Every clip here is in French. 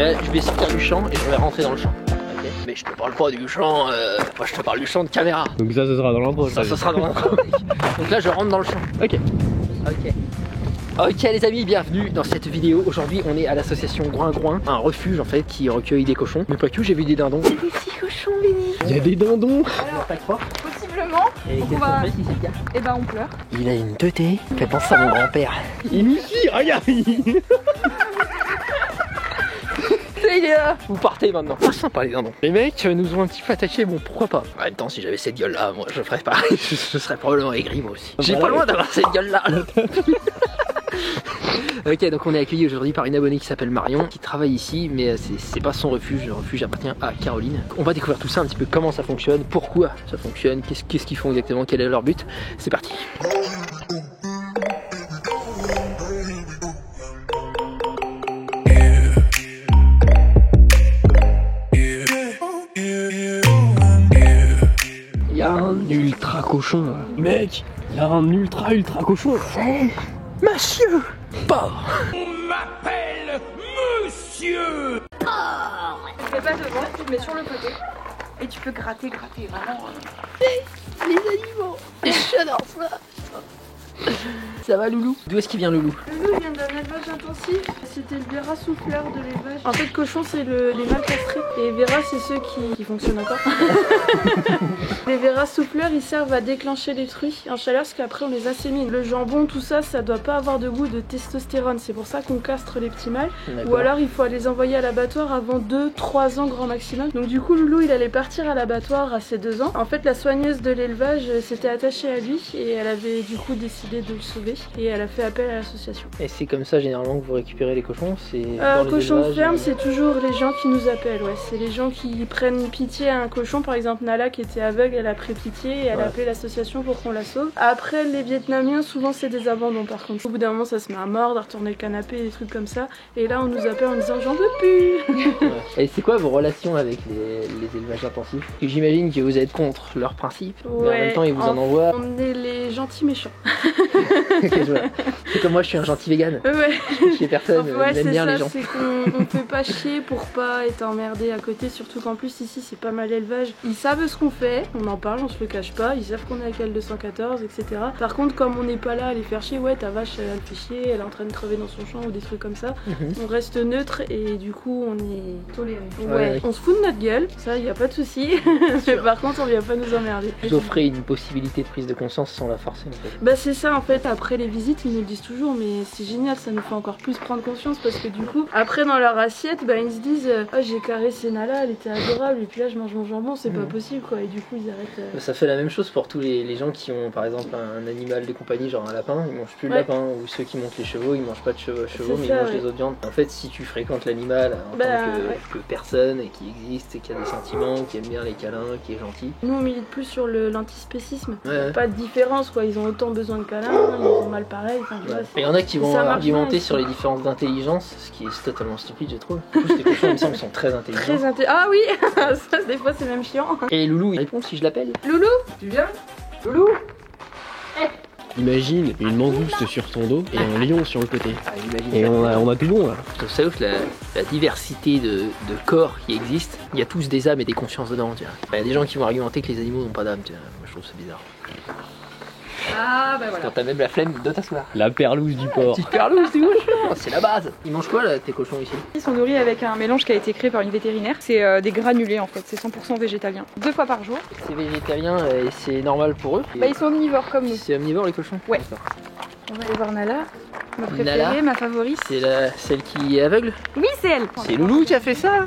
Là, je vais sortir du champ et je vais rentrer dans le champ. Okay. Mais je te parle pas du champ, moi je te parle du champ de caméra. Donc ça, ce sera dans l'intro. Ça sera dans l'intro. Donc là, je rentre dans le champ. Ok. Ok. Ok les amis, bienvenue dans cette vidéo. Aujourd'hui on est à l'association Groin-Groin, un refuge en fait qui recueille des cochons. Mais pas que, j'ai vu des dindons. Des petits cochons, Benny. Il y a des dindons. Alors, Pas trop. possiblement. Et Donc qu'est-ce on va... qu'on fait si c'est le cas? Et bah on pleure. Il a une teuté, fait penser à mon grand-père. Il nous suit, regarde. Il est là. Vous partez maintenant. C'est sympa les dindons. Les mecs nous ont un petit peu attaqués, bon pourquoi pas. En même temps si j'avais cette gueule là, moi je ferais pareil. Je serais probablement aigri moi aussi. J'ai pas loin d'avoir cette gueule là. Ok, donc on est accueilli aujourd'hui par une abonnée qui s'appelle Marion, qui travaille ici, mais c'est pas son refuge, le refuge appartient à Caroline. On va découvrir tout ça un petit peu, comment ça fonctionne, pourquoi ça fonctionne, qu'est-ce qu'ils font exactement, quel est leur but. C'est parti. Il y a un ultra cochon là. Mec, il y a un ultra cochon. C'est Monsieur Porc. On m'appelle Monsieur. Tu fais pas devant, tu te mets sur le côté. Et tu peux gratter, vraiment. Les animaux, j'adore ça. Ça va Loulou? D'où est-ce qu'il vient Loulou? Loulou vient d'un élevage intensif. C'était le Vera souffleur de l'élevage. En fait, cochon, c'est les mâles castrés. Et Vera, c'est ceux qui fonctionnent encore. Les Vera souffleurs, ils servent à déclencher les truies en chaleur parce qu'après on les assémine. Le jambon, tout ça, ça doit pas avoir de goût de testostérone. C'est pour ça qu'on castre les petits mâles. Ou alors il faut les envoyer à l'abattoir avant 2-3 ans grand maximum. Donc du coup, Loulou, il allait partir à l'abattoir à ses 2 ans. En fait, la soigneuse de l'élevage s'était attachée à lui et elle avait du coup décidé de le sauver. Et elle a fait appel à l'association. Et c'est comme ça généralement que vous récupérez les cochons? C'est cochon ferme, c'est toujours les gens qui nous appellent. Ouais. C'est les gens qui prennent pitié à un cochon. Par exemple, Nala qui était aveugle, elle a pris pitié et elle a appelé l'association pour qu'on la sauve. Après, les Vietnamiens, souvent c'est des abandons par contre. Au bout d'un moment, ça se met à mordre, à retourner le canapé, des trucs comme ça. Et là, on nous appelle en disant j'en veux plus. Ouais. Et c'est quoi vos relations avec les élevages intensifs? Parce que j'imagine que vous êtes contre leurs principes, mais en même temps ils vous en envoient. On est les gentils méchants. C'est comme moi, je suis un gentil vegan. Ouais. Chez personne, Ouais, j'aime bien ça, les gens. C'est qu'on fait pas chier pour pas être emmerdé à côté, surtout qu'en plus ici c'est pas mal l'élevage. Ils savent ce qu'on fait, on en parle, on se le cache pas, ils savent qu'on est avec L214, etc. Par contre, comme on n'est pas là à les faire chier, ouais, ta vache elle fait chier, elle est en train de crever dans son champ ou des trucs comme ça, on reste neutre et du coup on est toléré. Ouais, on se fout de notre gueule, ça y a pas de souci. Mais par contre, on vient pas nous emmerder. Vous offrez une possibilité de prise de conscience sans la forcer en fait. Bah c'est ça en fait, après les visites ils nous le disent toujours, mais c'est génial, ça nous fait encore plus prendre conscience parce que du coup après dans leur assiette bah ils se disent oh, j'ai caressé Nala, elle était adorable et puis là je mange mon jambon, c'est pas possible quoi, et du coup ils arrêtent. Ça fait la même chose pour tous les gens qui ont par exemple un animal de compagnie genre un lapin, ils mangent plus le lapin, ou ceux qui montent les chevaux, ils mangent pas de chevaux mais ils mangent les autres viandes. En fait si tu fréquentes l'animal en tant que personne et qui existe et qui a des sentiments, qui aime bien les câlins, qui est gentil. Nous on milite plus sur l'antispécisme, pas de différence quoi, ils ont autant besoin de câlins, ils ont mal pareil. Enfin, il y en a qui vont argumenter sur les différences d'intelligence, ce qui est totalement stupide je trouve. En plus les cochons il me semble sont très intelligents. Ah oui, ça des fois c'est même chiant. Et Loulou il répond si je l'appelle. Loulou, tu viens? Loulou. Imagine une mangouste sur ton dos et un lion sur le côté. Et on a tout bon là. Je trouve ça ouf la diversité de corps qui existe. Il y a tous des âmes et des consciences dedans. Il y a des gens qui vont argumenter que les animaux n'ont pas d'âme. Moi je trouve ça bizarre. Ah bah voilà. Quand t'as même la flemme de t'asseoir. La perlouse du porc. Petite perlouse du cochon, c'est la base. Ils mangent quoi là tes cochons ici? Ils sont nourris avec un mélange qui a été créé par une vétérinaire. C'est des granulés en fait, c'est 100% végétalien. 2 fois par jour. C'est végétalien et c'est normal pour eux? Bah ils sont omnivores comme nous. C'est omnivore les cochons? Ouais. On va aller voir Nala, ma préférée, Nala, ma favorite. C'est celle qui est aveugle? Oui c'est elle. C'est Loulou qui a fait ça?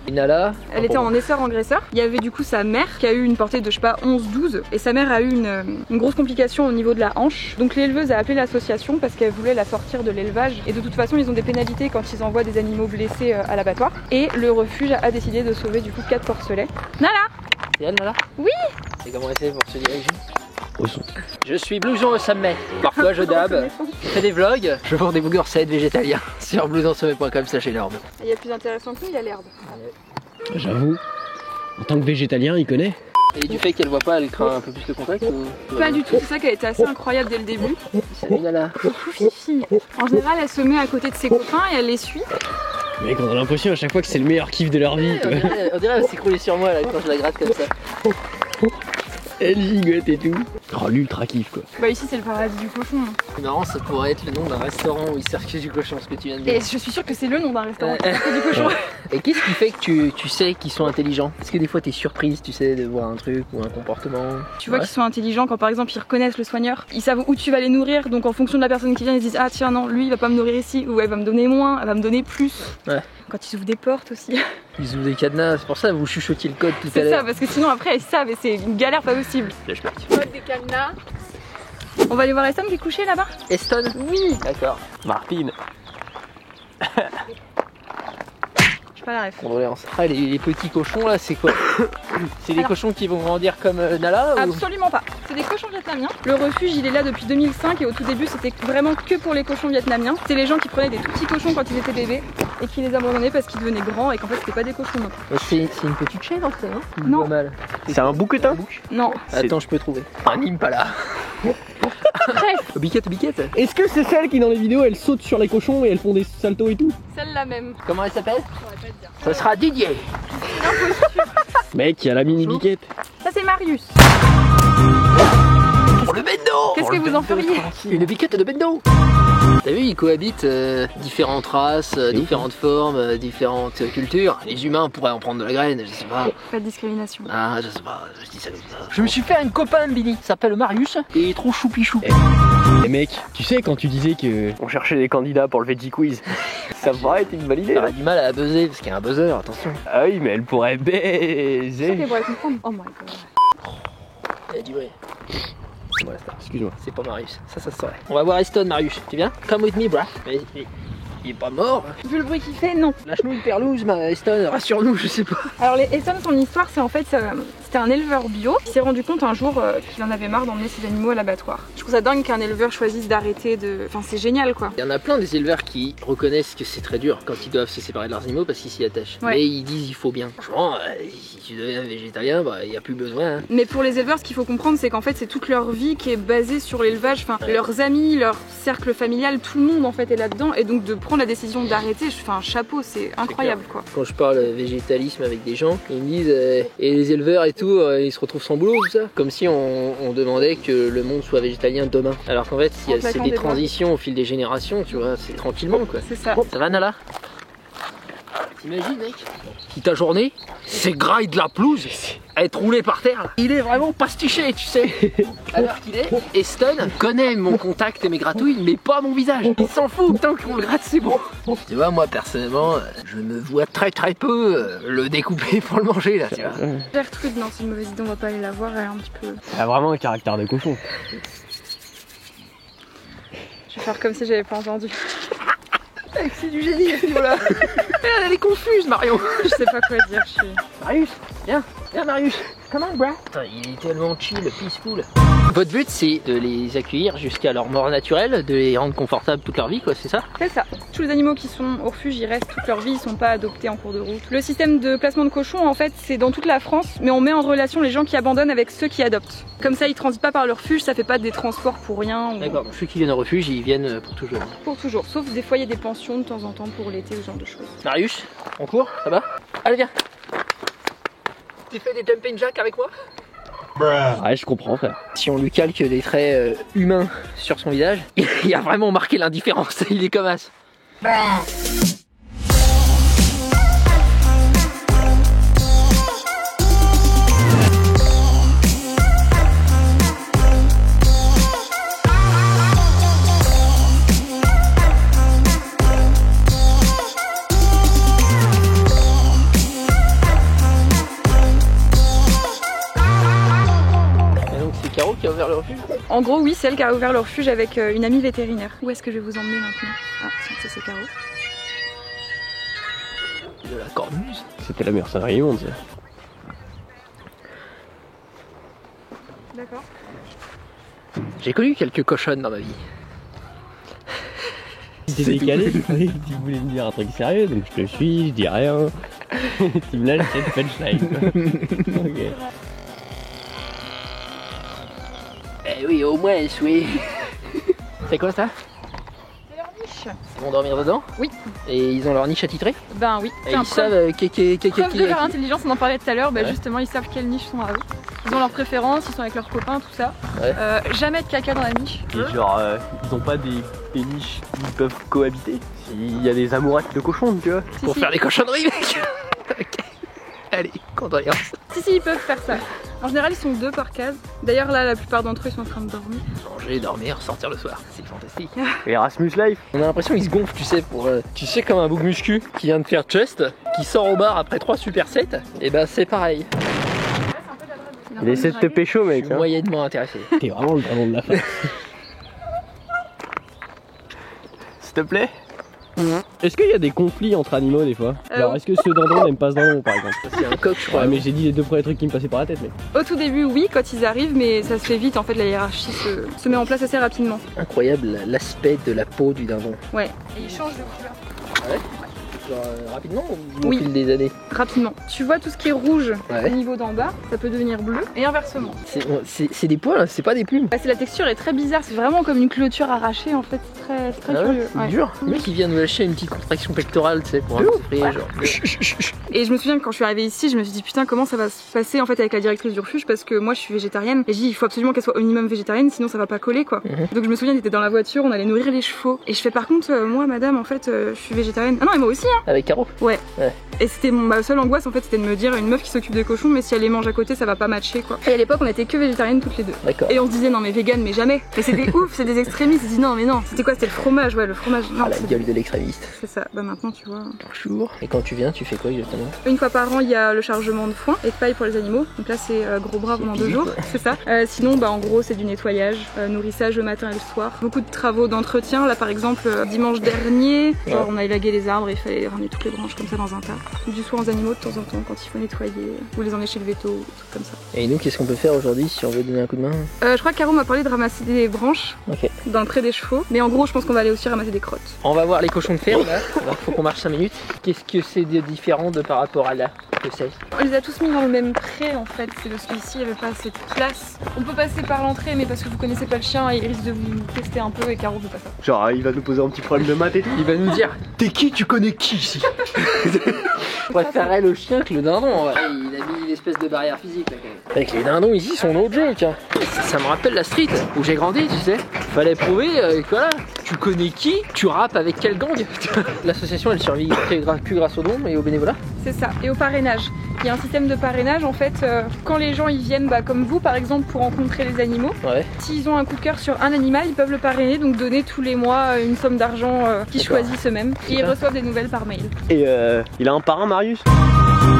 Et Nala, elle était en essor-engraisseur. Il y avait du coup sa mère qui a eu une portée de je sais pas 11-12 et sa mère a eu une grosse complication au niveau de la hanche. Donc l'éleveuse a appelé l'association parce qu'elle voulait la sortir de l'élevage et de toute façon ils ont des pénalités quand ils envoient des animaux blessés à l'abattoir. Et le refuge a décidé de sauver du coup 4 porcelets. Nala! C'est elle Nala? Oui! Et comment elle fait pour se diriger? Je suis blouson au sommet. Parfois je dab, je fais des vlogs, je vends des bouguersets végétaliens sur blousonsommet.com, sachez l'herbe. Il y a plus intéressant que nous, il y a l'herbe. J'avoue, en tant que végétalien, il connaît. Et du fait qu'elle voit pas, elle craint un peu plus le contact ou... Pas du tout, c'est ça qui a été assez incroyable dès le début. Salut Nala. En général, elle se met à côté de ses copains et elle les suit. Mec, on a l'impression à chaque fois que c'est le meilleur kiff de leur vie. Ouais, on dirait elle va s'écrouler sur moi là quand je la gratte comme ça. Elle gigote et tout. Oh, l'ultra kiff quoi. Bah ici c'est le paradis du cochon. C'est marrant, ça pourrait être le nom d'un restaurant où ils servent que du cochon, ce que tu viens de dire. Et je suis sûre que c'est le nom d'un restaurant qui fait du cochon. Et qu'est-ce qui fait que tu sais qu'ils sont intelligents? Est-ce que des fois t'es surprise, tu sais, de voir un truc ou un comportement? Tu vois qu'ils sont intelligents quand par exemple ils reconnaissent le soigneur, ils savent où tu vas les nourrir, donc en fonction de la personne qui vient ils disent ah tiens non lui il va pas me nourrir ici, ou elle va me donner moins, elle va me donner plus. Ouais. Quand ils ouvrent des portes aussi. Ils ouvrent des cadenas, c'est pour ça que vous chuchotiez le code tout à C'est l'heure. ça, parce que sinon après ils savent et c'est une galère pas possible. Des cadenas. On va aller voir Eston qui est couché là-bas. Eston? Oui. D'accord. Martine. J'ai pas la ref. Condoléances. Ah, les petits cochons là, c'est quoi? C'est des cochons qui vont grandir comme Nala ou... Absolument pas. C'est des cochons vietnamiens. Le refuge il est là depuis 2005 et au tout début c'était vraiment que pour les cochons vietnamiens. C'était les gens qui prenaient des tout petits cochons quand ils étaient bébés et qui les abandonnaient parce qu'ils devenaient grands et qu'en fait c'était pas des cochons. C'est une petite chaîne en fait, non? Non. Pas mal. C'est un bouquetin. Non. Attends, je peux trouver. Un impala. Bref, Biquette, biquette. Est-ce que c'est celle qui dans les vidéos elles sautent sur les cochons et elles font des saltos et tout? celle-là même. Comment elle s'appelle? Je pourrais pas te dire. Ça sera Didier. Mec, il y a la mini biquette. Ça c'est Marius. Pour le bendo. Qu'est-ce que vous en feriez? Une biquette de bendo. T'as vu, ils cohabitent différentes races, différentes formes, différentes cultures. Les humains pourraient en prendre de la graine, je sais pas. Pas de discrimination. Ah, je sais pas, je dis ça comme ça. Je me suis fait un copain, Billy. Il s'appelle Marius et il est trop choupichou. Et mec, tu sais quand tu disais que on cherchait des candidats pour le veggie quiz, ça pourrait être une bonne idée. T'auras du mal à buzzer parce qu'il y a un buzzer, attention. Ah oui, mais elle pourrait baiser. Ok, pourrait comprendre. Oh my god. Il y a du bruit. Voilà, ça. Excuse-moi. C'est pas Marius, ça se saurait. On va voir Eston, Marius. Tu viens? Come with me, bra. Mais il est pas mort. Vu le bruit qu'il fait, non. Lâche-nous une perlouse, Eston, rassure-nous, je sais pas. Alors les Eston, son histoire, c'est en fait, c'était un éleveur bio qui s'est rendu compte un jour qu'il en avait marre d'emmener ses animaux à l'abattoir. Je trouve ça dingue qu'un éleveur choisisse d'arrêter de... Enfin c'est génial quoi. Il y en a plein des éleveurs qui reconnaissent que c'est très dur quand ils doivent se séparer de leurs animaux parce qu'ils s'y attachent. Ouais. Mais ils disent il faut bien. Franchement, si tu deviens végétarien, bah il n'y a plus besoin. Hein. Mais pour les éleveurs, ce qu'il faut comprendre, c'est qu'en fait c'est toute leur vie qui est basée sur l'élevage. Enfin, leurs amis, leur cercle familial, tout le monde en fait est là-dedans. Et donc de prendre la décision d'arrêter, je fais un chapeau, c'est incroyable quoi. Quand je parle végétalisme avec des gens, ils me disent et les éleveurs et tout, ils se retrouvent sans boulot tout ça. Comme si on demandait que le monde soit végétalien demain. Alors qu'en fait, c'est des transitions au fil des générations, tu vois, c'est tranquillement quoi. C'est ça. Ça va Nala? T'imagines mec? Si ta journée, c'est gras et de la pelouse, être roulé par terre là. Il est vraiment pastiché, tu sais. À l'heure qu'il est, Eston connaît mon contact et mes gratouilles, mais pas mon visage. Il s'en fout, tant qu'on le gratte c'est bon. Tu vois, moi personnellement, je me vois très peu le découper pour le manger là, tu vois. Gertrude, non, c'est une mauvaise idée, on va pas aller la voir, elle est un petit peu... Elle a vraiment un caractère de cochon. Je vais faire comme si j'avais pas entendu. C'est du génie à ce niveau-là. Elle est confuse Marion. Je sais pas quoi dire, je suis... Marius, viens Marius. Come on, bro. Putain, il est tellement chill, peaceful. Votre but, c'est de les accueillir jusqu'à leur mort naturelle, de les rendre confortables toute leur vie, quoi, c'est ça? C'est ça. Tous les animaux qui sont au refuge, ils restent toute leur vie, ils sont pas adoptés en cours de route. Le système de placement de cochons, en fait, c'est dans toute la France, mais on met en relation les gens qui abandonnent avec ceux qui adoptent. Comme ça, ils transitent pas par le refuge, ça fait pas des transports pour rien. Ou... D'accord, ceux qui viennent au refuge, ils viennent pour toujours. Pour toujours, sauf des fois, il y a des pensions de temps en temps pour l'été, ce genre de choses. Marius, on court, ça va? Allez, viens. Tu fais des jumping jacks avec moi? Ouais, je comprends frère. Si on lui calque des traits humains sur son visage, il a vraiment marqué l'indifférence, il est comme as. Qui a ouvert le refuge? En gros, oui, c'est elle qui a ouvert le refuge avec une amie vétérinaire. Où est-ce que je vais vous emmener maintenant? Ah, tiens, c'est Caro. De la cornemuse. C'était la meilleure salariée du monde ça. D'accord. J'ai connu quelques cochonnes dans ma vie. T'es décalé, tu voulais me dire un truc sérieux, donc je te suis, je dis rien. Tu me lâches cette punchline. Ok. Eh oui, au moins, oui. C'est quoi ça? C'est leur niche. niche. Ils vont dormir dedans? Oui. Et ils ont leur niche attitrée? Ben oui. Et ils savent preuve de leur intelligence, on en parlait tout à l'heure, bah justement ils savent quelles niches sont à eux. Ils ont leurs préférences, ils sont avec leurs copains, tout ça. Ouais. Jamais de caca dans la niche. Et genre, ils ont pas des niches où ils peuvent cohabiter? Il y a des amourates de cochons, tu vois. Pour faire des cochonneries, mec. Ok. Allez, condoléances. Si, ils peuvent faire ça. En général, ils sont 2 par case. D'ailleurs, là, la plupart d'entre eux sont en train de dormir. Manger, dormir, sortir le soir. C'est fantastique. Erasmus Life. On a l'impression qu'ils se gonflent, tu sais, tu sais, comme un bouc muscu qui vient de faire chest, qui sort au bar après 3 supersets. Et ben, c'est pareil. Il essaie de te pécho, mec. Je suis moyennement intéressé. T'es vraiment le dindon de la face. S'il te plaît. Est-ce qu'il y a des conflits entre animaux des fois? Genre est-ce que ce dindon n'aime pas ce dindon par exemple? C'est un coq je crois. Ouais mais j'ai dit les 2 premiers trucs qui me passaient par la tête mec. Au tout début oui quand ils arrivent mais ça se fait vite en fait la hiérarchie se met en place assez rapidement. Incroyable l'aspect de la peau du dindon. Ouais. Et ils changent de couleur. Ah ouais? Genre rapidement ou oui. au fil des années? Rapidement. Tu vois tout ce qui est rouge au niveau d'en bas, ça peut devenir bleu et inversement. C'est des poils, hein, c'est pas des plumes. Bah, la texture est très bizarre, c'est vraiment comme une clôture arrachée en fait, c'est très curieux. C'est dur. Le mec il vient nous lâcher une petite contraction pectorale, tu sais, pour un petit genre. Et je me souviens que quand je suis arrivée ici, je me suis dit putain comment ça va se passer en fait avec la directrice du refuge parce que moi je suis végétarienne et j'ai dit il faut absolument qu'elle soit au minimum végétarienne sinon ça va pas coller quoi. Donc je me souviens, on était dans la voiture, on allait nourrir les chevaux et je fais par contre moi madame en fait je suis végétarienne. Ah non et moi aussi hein. Avec Caro? Ouais. Et c'était ma seule angoisse en fait, c'était de me dire une meuf qui s'occupe des cochons mais si elle les mange à côté ça va pas matcher quoi. Et à l'époque on était que végétariennes toutes les deux. D'accord. Et on se disait non mais vegan mais jamais. Et c'était ouf, c'est des extrémistes, ils se disent non mais non. C'était quoi? C'était le fromage, ouais le fromage. Non, ah la gueule de l'extrémiste. C'est ça, bah maintenant tu vois. Bonjour. Et quand tu viens tu fais quoi exactement? Une fois par an il y a le chargement de foin et de paille pour les animaux. Donc là c'est gros bras pendant 2 jours, c'est ça. Sinon bah en gros c'est du nettoyage, nourrissage le matin et le soir. Beaucoup de travaux d'entretien, là par exemple dimanche dernier, genre on a élagué les arbres et il fallait ramener toutes les branches comme ça dans un tas. Du soin aux animaux de temps en temps quand il faut nettoyer ou les emmener chez le veto, ou des trucs comme ça. Et nous qu'est-ce qu'on peut faire aujourd'hui si on veut donner un coup de main? Je crois que Caro m'a parlé de ramasser des branches dans le pré des chevaux, mais en gros je pense qu'on va aller aussi ramasser des crottes. On va voir les cochons de ferme là, alors faut qu'on marche 5 minutes. Qu'est-ce que c'est de différent de par rapport à là que c'est? On les a tous mis dans le même pré en fait, c'est parce qu'ici il n'y avait pas assez de place. On peut passer par l'entrée mais parce que vous connaissez pas le chien il risque de vous tester un peu et Caro veut pas ça. Genre il va nous poser un petit problème de maths et tout. Il va nous dire t'es qui, tu connais qui ici? Je préférerais le chien que le dindon. Ouais. Il a mis une espèce de barrière physique là quand même. Avec les dindons ici sont no joke hein. Ça me rappelle la street où j'ai grandi tu sais. Fallait prouver voilà. Tu connais qui? Tu rappes avec quel gang? L'association elle survit que grâce aux dons et au bénévolat. C'est ça, et au parrainage. Il y a un système de parrainage en fait, quand les gens ils viennent comme vous par exemple pour rencontrer les animaux, s'ils ont un coup de cœur sur un animal, ils peuvent le parrainer, donc donner tous les mois une somme d'argent qu'ils choisissent eux-mêmes et ils reçoivent des nouvelles par mail. Et il a un parrain Marius?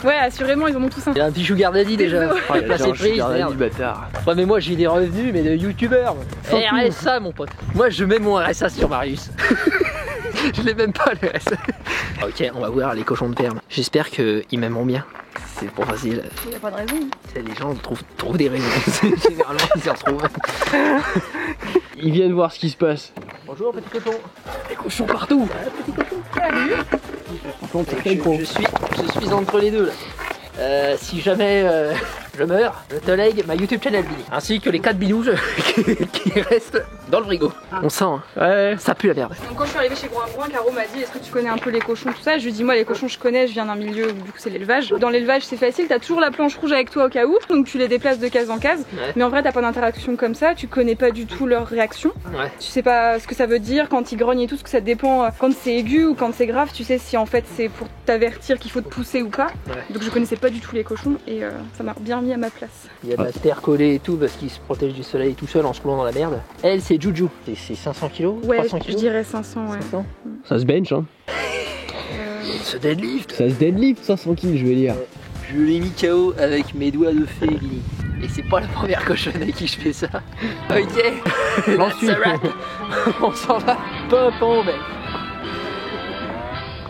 Ouais assurément ils en ont tous un. Il a un petit sugar daddy déjà. Bâtard. Ouais mais moi j'ai des revenus mais de youtubeur. RSA mon pote. Moi je mets mon RSA sur Marius. Je l'ai même pas le RSA. Ok on va voir les cochons de ferme. J'espère qu'ils m'aimeront bien. C'est pas facile. Il n'y a pas de raison. Les gens trouvent des raisons. Généralement ils s'y retrouvent. Ils viennent voir ce qui se passe. Bonjour petit cochon. Les cochons partout. Petit cochon. Je suis entre les deux là. Si jamais je meurs, je te lègue ma YouTube channel Billy, ainsi que les 4 binous qui restent dans le frigo. On sent, hein. Ouais, ça pue la merde. Donc quand je suis arrivée chez Gros Groin, Caro m'a dit est-ce que tu connais un peu les cochons tout ça? Je lui dis moi les cochons je connais, je viens d'un milieu où du coup c'est l'élevage. Dans l'élevage c'est facile, t'as toujours la planche rouge avec toi au cas où, donc tu les déplaces de case en case. Mais en vrai t'as pas d'interaction comme ça, tu connais pas du tout leur réaction. Tu sais pas ce que ça veut dire quand ils grognent et tout, ce que ça dépend quand c'est aigu ou quand c'est grave, tu sais si en fait c'est pour t'avertir qu'il faut te pousser ou pas. Donc je connaissais pas du tout les cochons et ça m'a bien mis à ma place. Il y a de la terre collée et tout parce qu'il se protège du soleil tout seul en se roulant dans la merde. Elle c'est Juju, c'est 500 kilos, ouais, 300 kilos. Je dirais 500 ouais. 500. Ça se bench hein. Se deadlift. Ça se deadlift 500 kilos je veux dire. Je l'ai mis KO avec mes doigts de fée Billy. Et c'est pas la première cochonne avec qui je fais ça. Ok. Ensuite on s'en va. Pom mec.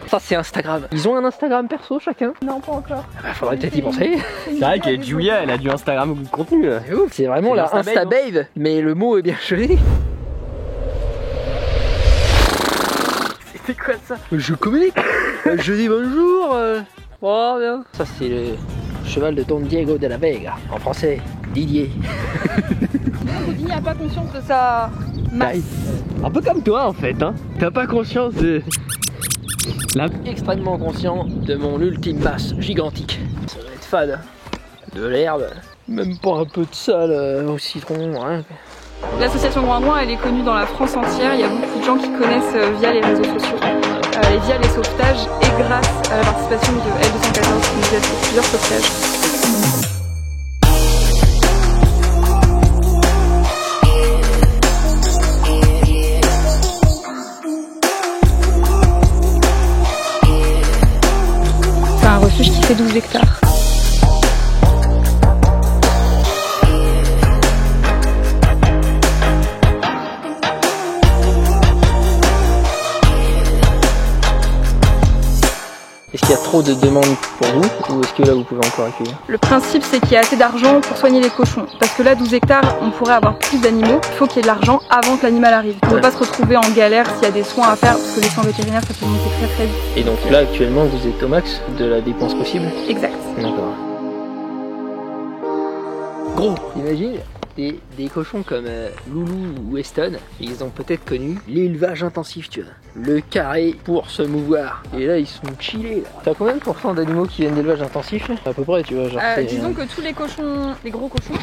Ça c'est Instagram. Ils ont un Instagram perso chacun? Non pas encore. Faudrait peut-être y penser. C'est vrai que Julia elle a du Instagram ou du contenu là. C'est vraiment la Insta babe, mais le mot est bien choisi. C'était quoi ça? Je communique. Je dis bonjour. Oh bien. Ça c'est le cheval de Don Diego de la Vega. En français, Didier. Il n'a pas conscience de sa masse. Un peu comme toi en fait, hein. T'as pas conscience de... Extrêmement conscient de mon ultime masse gigantique. Ça va être fade. De l'herbe, même pas un peu de sel au citron, rien. L'association Groin-Groin, elle est connue dans la France entière. Il y a beaucoup de gens qui connaissent via les réseaux sociaux et via les sauvetages et grâce à la participation de L214 qui nous aide pour plusieurs sauvetages. C'est un refuge qui fait 12 hectares. Est-ce qu'il y a trop de demandes pour vous ou est-ce que là vous pouvez encore accueillir? Le principe c'est qu'il y a assez d'argent pour soigner les cochons. Parce que là 12 hectares on pourrait avoir plus d'animaux. Il faut qu'il y ait de l'argent avant que l'animal arrive. On ne peut pas se retrouver en galère s'il y a des soins à faire parce que les soins vétérinaires ça peut monter très très vite. Et donc là actuellement vous êtes au max de la dépense possible? Exact. D'accord. Gros, imagine des cochons comme Loulou ou Weston, ils ont peut-être connu l'élevage intensif, tu vois. Le carré pour se mouvoir. Et là, ils sont chillés. T'as combien de pourcents d'animaux qui viennent d'élevage intensif? À peu près, tu vois. Genre disons que tous les cochons, les gros cochons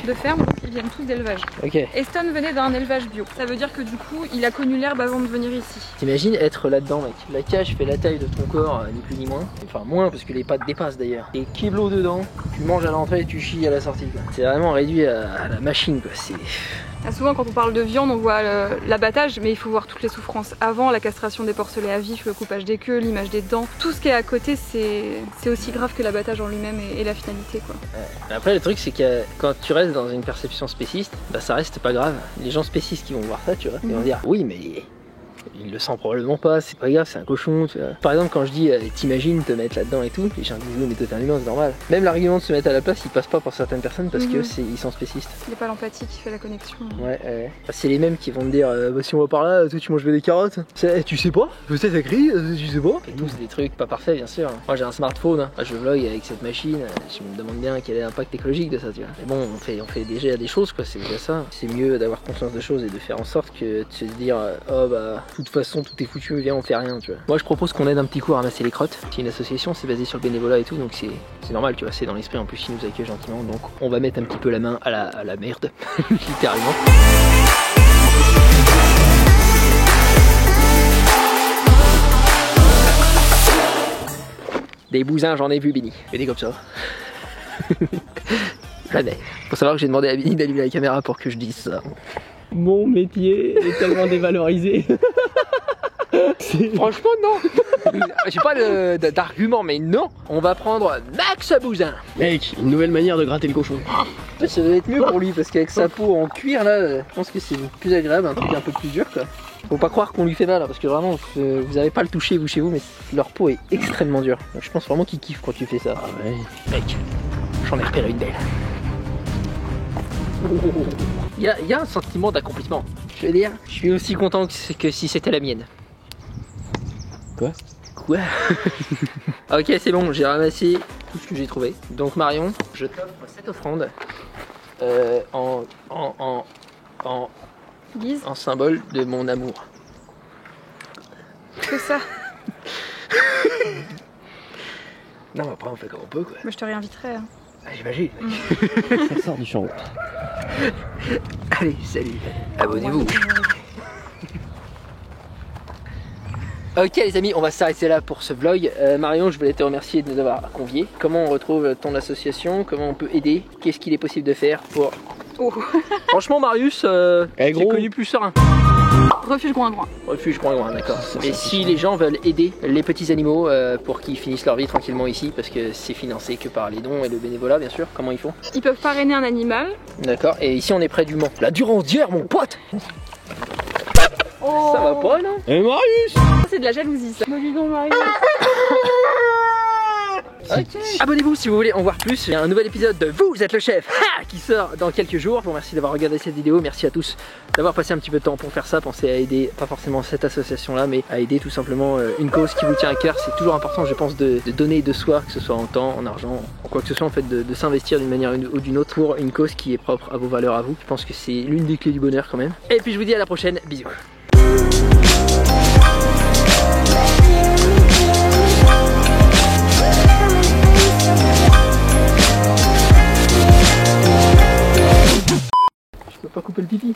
de ferme, ils viennent tous d'élevage. Ok. Eston venait d'un élevage bio. Ça veut dire que du coup, il a connu l'herbe avant de venir ici. T'imagines être là-dedans, mec. La cage fait la taille de ton corps, ni plus ni moins. Enfin, moins, parce que les pattes dépassent d'ailleurs. Et kilo dedans, tu manges à l'entrée et tu chies à la sortie, quoi. C'est vraiment réduit à la machine, quoi. C'est... Souvent quand on parle de viande on voit l'abattage mais il faut voir toutes les souffrances avant, la castration des porcelets à vif, le coupage des queues, l'image des dents, tout ce qui est à côté c'est aussi grave que l'abattage en lui-même et la finalité quoi. Après le truc c'est que quand tu restes dans une perception spéciste, bah ça reste pas grave. Les gens spécistes qui vont voir ça, tu vois, ils vont dire oui mais... il le sent probablement pas, c'est pas grave, c'est un cochon, tu vois. Par exemple, quand je dis t'imagines te mettre là-dedans et tout, les gens disent oui, mais toi t'es un humain, c'est normal. Même l'argument de se mettre à la place, il passe pas pour certaines personnes parce que ils sont spécistes. Il n'y a pas l'empathie qui fait la connexion. Ouais. C'est les mêmes qui vont te dire bah, si on va par là, toi tu manges des carottes. Tu sais pas, peut-être écrit, tu sais pas. Et tous des trucs pas parfaits, bien sûr. Moi j'ai un smartphone, hein. Je vlog avec cette machine, je me demande bien quel est l'impact écologique de ça, tu vois. Mais bon, on fait déjà des choses, quoi, c'est déjà ça. C'est mieux d'avoir conscience de choses et de faire en sorte que de se dire oh bah, de toute façon, tout est foutu, viens on fait rien, tu vois. Moi je propose qu'on aide un petit coup à ramasser les crottes. C'est une association, c'est basé sur le bénévolat et tout, donc c'est normal, tu vois, c'est dans l'esprit, en plus ils nous accueillent gentiment, donc on va mettre un petit peu la main à la merde, littéralement. Des bousins j'en ai vu Benny, et des comme ça. Jamais. Faut savoir que j'ai demandé à Benny d'allumer la caméra pour que je dise ça. Mon métier est tellement dévalorisé. Franchement non. J'ai pas d'argument mais non. On va prendre Max Bousin. Mec, une nouvelle manière de gratter le cochon. Ça doit être mieux pour lui parce qu'avec sa peau en cuir là, je pense que c'est plus agréable, un truc un peu plus dur quoi. Faut pas croire qu'on lui fait mal hein, parce que vraiment vous avez pas le toucher vous chez vous mais leur peau est extrêmement dure. Donc je pense vraiment qu'il kiffe quand tu fais ça. Ah ouais. Mec, j'en ai repéré une belle. Il y a un sentiment d'accomplissement. Je veux dire, je suis aussi content que si c'était la mienne. Quoi? Ok, c'est bon, j'ai ramassé tout ce que j'ai trouvé. Donc Marion, je t'offre cette offrande en symbole de mon amour. Que ça? Non, mais après on fait comme on peut quoi. Mais je te réinviterai. Hein. Ah, j'imagine. Ça sort du champ. Allez, salut. Abonnez-vous. Ok les amis, on va s'arrêter là pour ce vlog. Marion, je voulais te remercier de nous avoir conviés. Comment on retrouve ton association? Comment on peut aider? Qu'est-ce qu'il est possible de faire pour... Oh. Franchement Marius, j'ai connu plus serein. Refuge Groin-Groin. Refuge Groin-Groin, d'accord. Et si les gens veulent aider les petits animaux pour qu'ils finissent leur vie tranquillement ici, parce que c'est financé que par les dons et le bénévolat bien sûr, comment ils font? Ils peuvent parrainer un animal. D'accord, et ici on est près du Mans. La Durance d'hier mon pote. Oh. Ça va pas non? Et Marius! C'est de la jalousie ça. Dis donc Marius. Okay. Abonnez-vous si vous voulez en voir plus. Il y a un nouvel épisode de Vous êtes le chef qui sort dans quelques jours. Je vous remercie d'avoir regardé cette vidéo. Merci à tous d'avoir passé un petit peu de temps pour faire ça. Pensez à aider, pas forcément cette association là, mais à aider tout simplement une cause qui vous tient à cœur. C'est toujours important je pense de donner de soi, que ce soit en temps, en argent, en quoi que ce soit en fait, de s'investir d'une manière ou d'une autre pour une cause qui est propre à vos valeurs à vous. Je pense que c'est l'une des clés du bonheur quand même. Et puis je vous dis à la prochaine, bisous. pas couper le pipi.